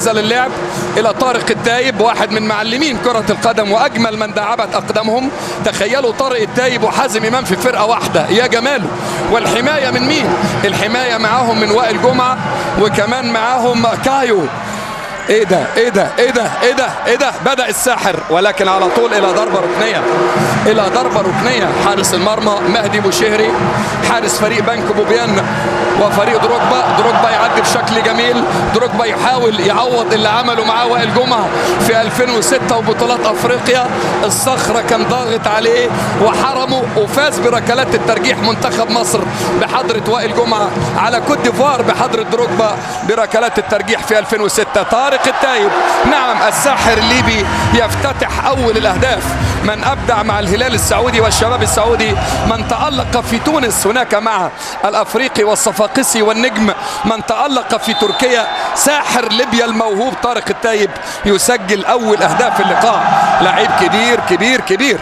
نزل اللعب الى طارق التايب، واحد من معلمين كرة القدم واجمل من دعبت اقدامهم. تخيلوا طارق التايب وحازم امام في فرقة واحدة، يا جماله. والحماية من مين؟ الحماية معاهم من وائل جمعة، وكمان معاهم كايو. ايه ده ايه ده ايه ده ايه ده ايه ده؟ بدأ الساحر، ولكن على طول الى ضربة ركنية، الى ضربة ركنية. حارس المرمى مهدي بوشهري، حارس فريق بنك بوبيان وفريق دروجبا يعدي بشكل جميل. دروجبا يحاول يعوض اللي عمله معاه وائل جمعة في 2006 وبطولات افريقيا. الصخرة كان ضاغط عليه وحرمه، وفاز بركلات الترجيح منتخب مصر بحضرة وائل جمعة على كوت ديفوار بحضرة دروجبا بركلات الترجيح في 2006. طارق التايب، نعم الساحر الليبي، يفتتح اول الاهداف. من ابدع مع الهلال السعودي والشباب السعودي، من تألق في تونس هناك مع الافريقي والصفاقسي والنجم، من تألق في تركيا. ساحر ليبيا الموهوب طارق التايب يسجل اول اهداف اللقاء. لعيب كبير كبير كبير.